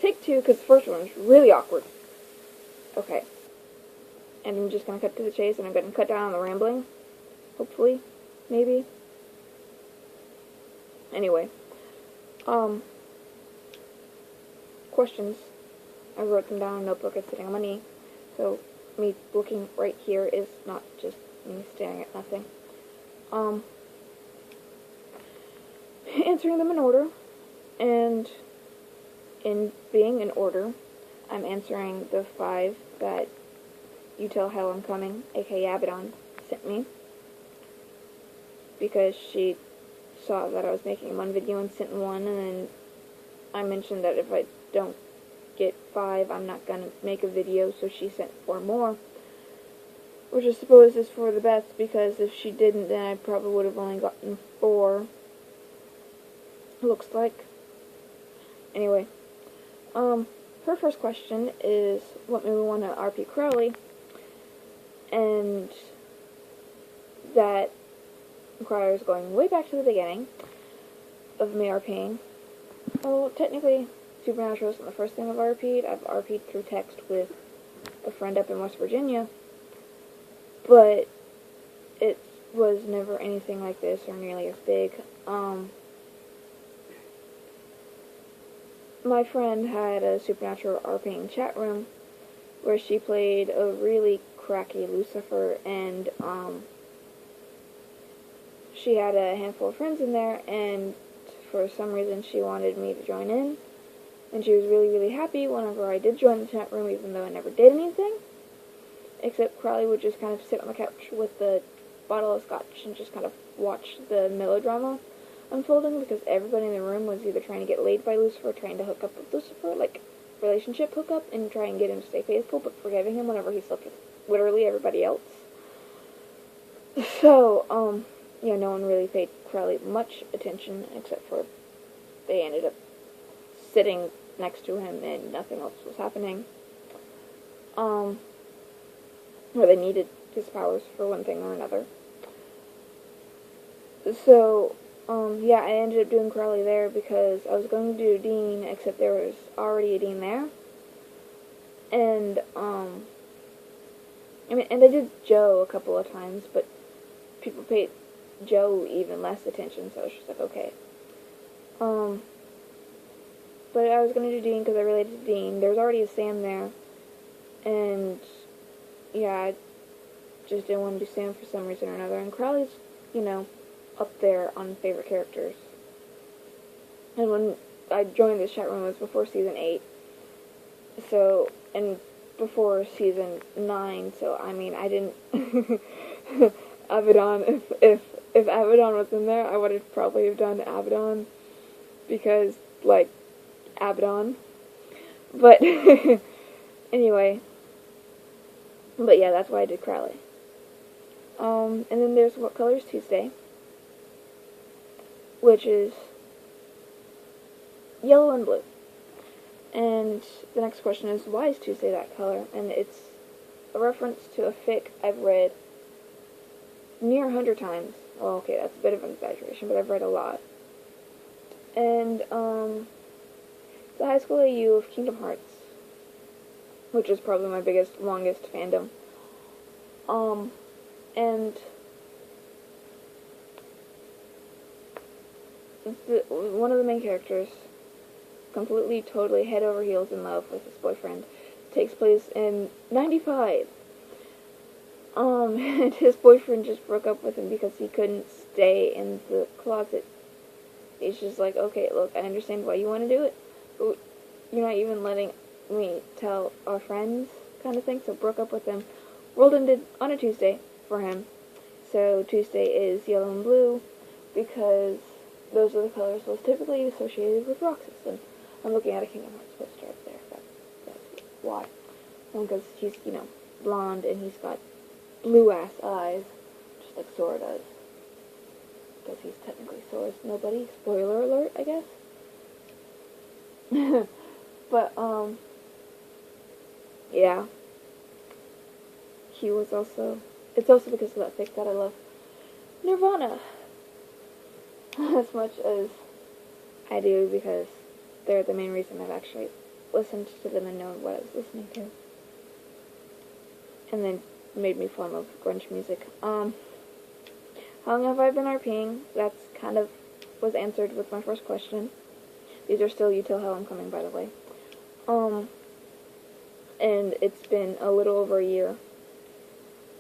Take two, because the first one was really awkward. Okay. And I'm just going to cut to the chase, and I'm going to cut down on the rambling. Hopefully. Maybe. Anyway. Questions. I wrote them down in a notebook. It's sitting on my knee. So, me looking right here is not just me staring at nothing. Answering them in order. And in being in order, I'm answering the 5 that You Tell Hell I'm Coming, aka Abaddon, sent me. Because she saw that I was making one video and sent one, and then I mentioned that if I don't get 5, I'm not gonna make a video, so she sent 4 more. Which I suppose is for the best, because if she didn't, then I probably would have only gotten 4. Looks like. Anyway. Her first question is what made me want to RP Crowley, and that requires going way back to the beginning of me RPing. Well, technically, Supernatural isn't the first thing I've RP'd. I've RP'd through text with a friend up in West Virginia, but it was never anything like this or nearly as big. My friend had a Supernatural RPing chat room where she played a really cracky Lucifer, and she had a handful of friends in there, and for some reason she wanted me to join in, and she was really, really happy whenever I did join the chat room, even though I never did anything, except Crowley would just kind of sit on the couch with the bottle of scotch and just kind of watch the melodrama unfolding, because everybody in the room was either trying to get laid by Lucifer, trying to hook up with Lucifer, like, relationship hookup, and try and get him to stay faithful, but forgiving him whenever he slept with literally everybody else. So, yeah, no one really paid Crowley much attention, except for they ended up sitting next to him and nothing else was happening. Or they needed his powers for one thing or another. So, yeah, I ended up doing Crowley there because I was going to do Dean, except there was already a Dean there. And, and I did Joe a couple of times, but people paid Joe even less attention, so I was just like, okay. But I was going to do Dean because I related to Dean. There was already a Sam there, and, yeah, I just didn't want to do Sam for some reason or another. And Crowley's, you know, up there on favorite characters. And when I joined this chat room, it was before season 8. So, and before season 9, so, I mean, I didn't... Abaddon, if Abaddon was in there, I would have probably have done Abaddon, because, like, Abaddon. But, anyway. But yeah, that's why I did Crowley. And then there's What Color is Tuesday, which is yellow and blue. And the next question is, why is Tuesday that color? And it's a reference to a fic I've read near 100 times. Well, okay, that's a bit of an exaggeration, but I've read a lot. And, the High School AU of Kingdom Hearts, which is probably my biggest, longest fandom. And one of the main characters, completely, totally, head over heels in love with his boyfriend, takes place in 95. And his boyfriend just broke up with him because he couldn't stay in the closet. He's just like, okay, look, I understand why you want to do it, but you're not even letting me tell our friends, kind of thing, so broke up with him. World ended on a Tuesday for him. So Tuesday is yellow and blue, because those are the colors most typically associated with Roxas. And I'm looking at a Kingdom Hearts poster up there. That's why. Because he's, you know, blonde and he's got blue-ass eyes, just like Sora does. Because he's technically Sora's nobody. Spoiler alert, I guess. But, yeah. He was also... It's also because of that fic that I love Nirvana as much as I do, because they're the main reason I've actually listened to them and known what I was listening to. And then made me fall in love with grunge music. How long have I been RPing? That's kind of was answered with my first question. These are still You Tell How I'm Coming, by the way. And it's been a little over a year.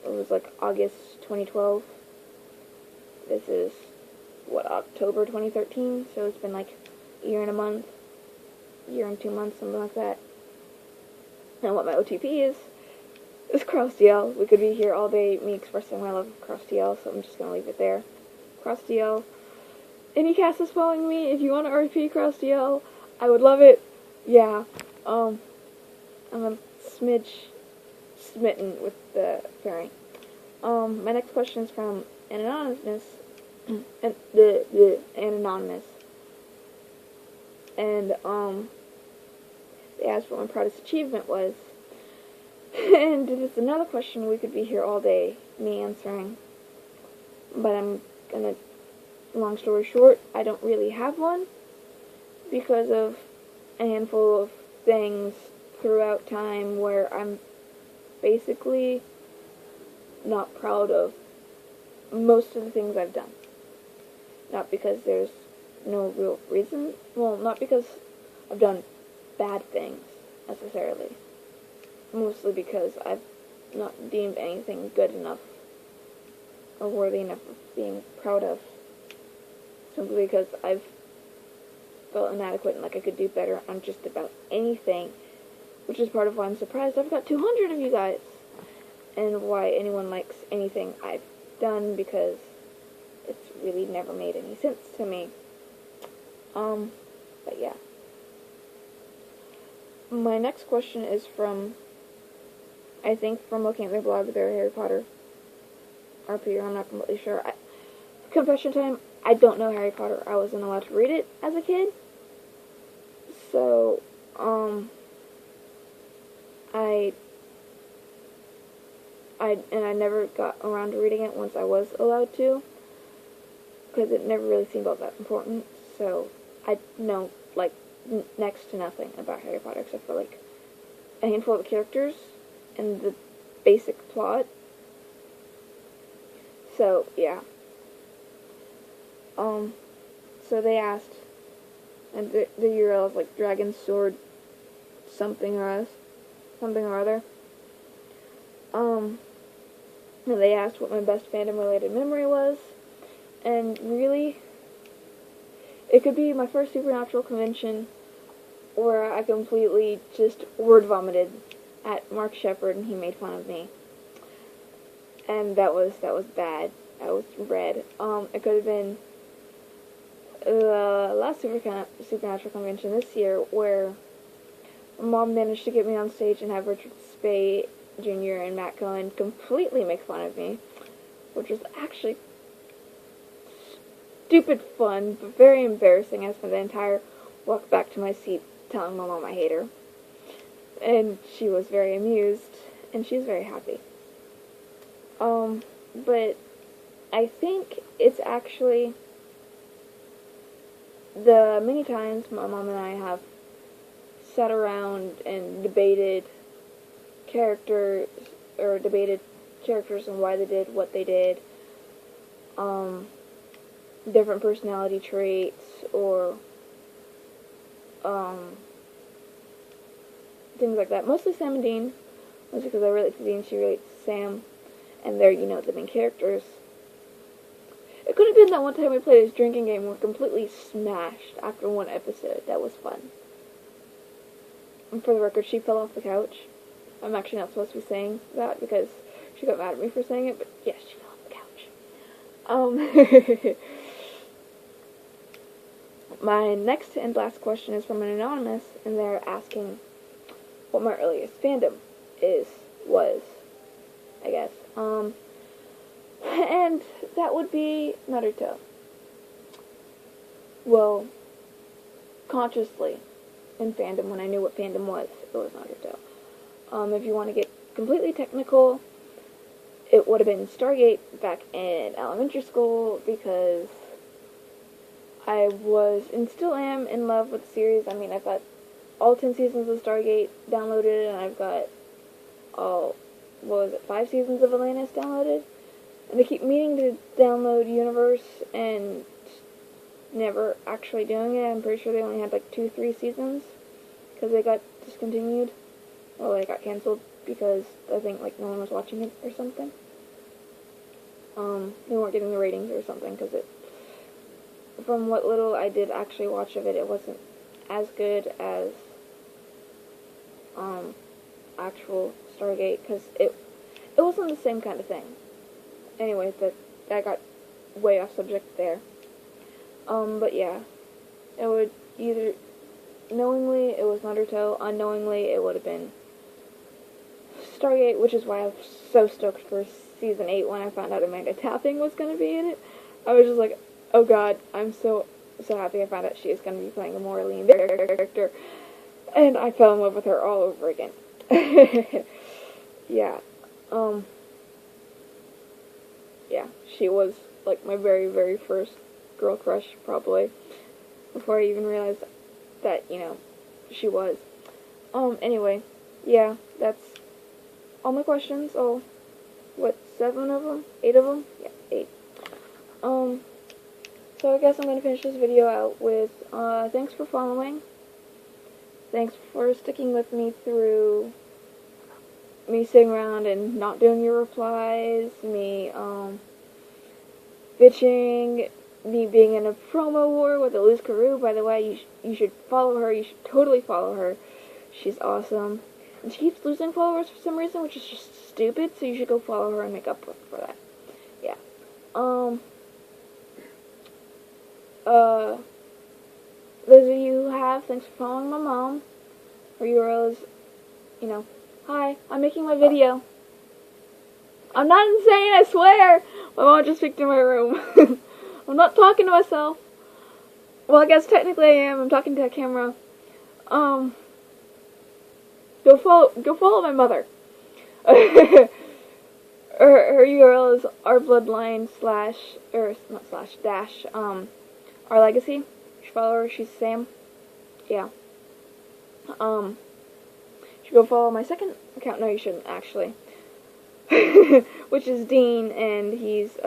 It was like August 2012. This is, October 2013, so it's been like a year and a month, year and 2 months, something like that. And what my OTP is CrossDL. We could be here all day, me expressing my love of CrossDL, so I'm just gonna leave it there. CrossDL. Any cast is following me. If you want to RP CrossDL, I would love it. Yeah. I'm a smidge smitten with the pairing. My next question is from an anonymous, and an anonymous, and they asked what my proudest achievement was, and it is another question we could be here all day, me answering, but I'm gonna, long story short, I don't really have one, because of a handful of things throughout time where I'm basically not proud of most of the things I've done. Not because there's no real reason, well, not because I've done bad things, necessarily. Mostly because I've not deemed anything good enough or worthy enough of being proud of. Simply because I've felt inadequate and like I could do better on just about anything. Which is part of why I'm surprised I've got 200 of you guys. And why anyone likes anything I've done, because it's really never made any sense to me. But yeah. My next question is from, I think from looking at their blog, their Harry Potter RP, I'm not completely sure. Confession time, I don't know Harry Potter. I wasn't allowed to read it as a kid. So, I never got around to reading it once I was allowed to, because it never really seemed all that important, so I know, like, next to nothing about Harry Potter, except for, like, a handful of characters, and the basic plot. So, yeah. So they asked, and the URL is, like, Dragon Sword something or other. And they asked what my best fandom-related memory was, and really, it could be my first Supernatural convention, where I completely just word vomited at Mark Shepard, and he made fun of me, and that was bad. I was red. It could have been the last Supernatural convention this year, where Mom managed to get me on stage and have Richard Speight Jr. and Matt Cohen completely make fun of me, which was actually stupid fun, but very embarrassing. I spent the entire walk back to my seat telling my mom I hate her, and she was very amused, and she was very happy. But I think it's actually the many times my mom and I have sat around and debated characters and why they did what they did, different personality traits, or things like that. Mostly Sam and Dean, mostly because I relate to Dean, she relates to Sam, and they're, the main characters. It could have been that one time we played this drinking game and were completely smashed after one episode. That was fun. And for the record, she fell off the couch. I'm actually not supposed to be saying that because she got mad at me for saying it, but yes, she fell off the couch. My next and last question is from an anonymous, and they're asking what my earliest fandom was, I guess. And that would be Naruto. Well, consciously in fandom, when I knew what fandom was, it was Naruto. If you want to get completely technical, it would have been Stargate back in elementary school, because I was, and still am, in love with the series. I mean, I thought all 10 seasons of Stargate downloaded, and I've got all, what was it, 5 seasons of Atlantis downloaded. And I keep meaning to download Universe and never actually doing it. I'm pretty sure they only had like 2-3 seasons because they got discontinued. Well, they got canceled because I think like no one was watching it or something. They weren't getting the ratings or something because from what little I did actually watch of it, it wasn't as good as actual Stargate because it wasn't the same kind of thing. Anyway, that got way off subject there. But yeah, it would either knowingly it was Naruto, unknowingly it would have been Stargate, which is why I was so stoked for season 8 when I found out Amanda Tapping was going to be in it. I was just like, oh god, I'm so happy I found out she is going to be playing a Moraline character, and I fell in love with her all over again. Yeah, yeah, she was like my very, very first girl crush, probably, before I even realized that, you know, she was. Anyway, yeah, that's all my questions. Oh, what, 7 of them? 8 of them? Yeah, 8. So I guess I'm gonna finish this video out with, thanks for following. Thanks for sticking with me through me sitting around and not doing your replies, me, bitching, me being in a promo war with Elise Carew. By the way, you should follow her. You should totally follow her. She's awesome. And she keeps losing followers for some reason, which is just stupid, so you should go follow her and make up for that. Yeah. Those of you who have, thanks for following my mom. Her URL is, you know, hi, I'm making my video. I'm not insane, I swear! My mom just picked in my room. I'm not talking to myself. Well, I guess technically I am. I'm talking to a camera. Go follow my mother. her URL is ourbloodline / our legacy. You should follow her. She's Sam. Yeah. You should go follow my second account. No, you shouldn't actually. Which is Dean, and he's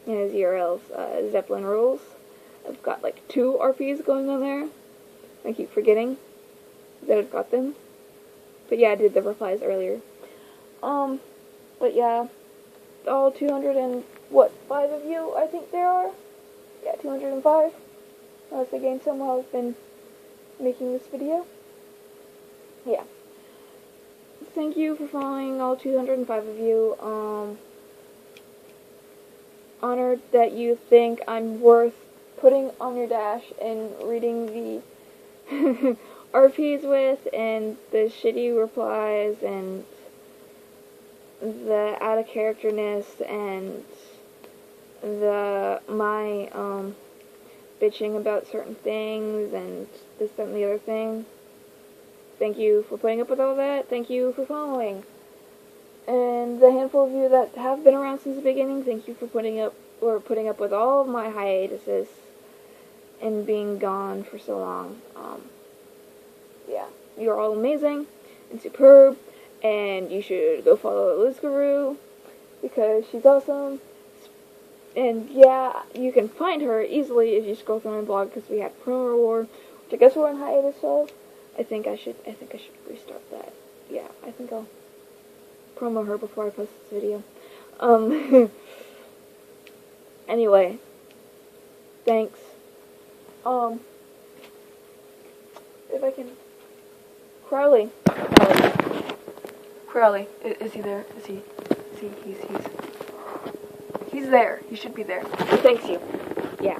his URL's Zeppelin Rules. I've got like 2 RPs going on there. I keep forgetting that I've got them. But yeah, I did the replies earlier. But yeah, all 5 of you, I think there are. Yeah, 205. Unless I gained some while I've been making this video. Yeah. Thank you for following, all 205 of you. Honored that you think I'm worth putting on your dash and reading the RPs with, and the shitty replies, and the out of characterness, and my bitching about certain things, and this, that, and the other thing. Thank you for putting up with all that. Thank you for following. And the handful of you that have been around since the beginning, thank you for putting up with all of my hiatuses and being gone for so long. Yeah, you're all amazing and superb, and you should go follow Liz Guru because she's awesome. And yeah, you can find her easily if you scroll through my blog, because we had Promo War, which I guess we're on hiatus of. I think I should restart that. Yeah, I think I'll promo her before I post this video. Anyway, thanks. If I can, Crowley, is he there? He's there. He should be there. Thanks you. Yeah.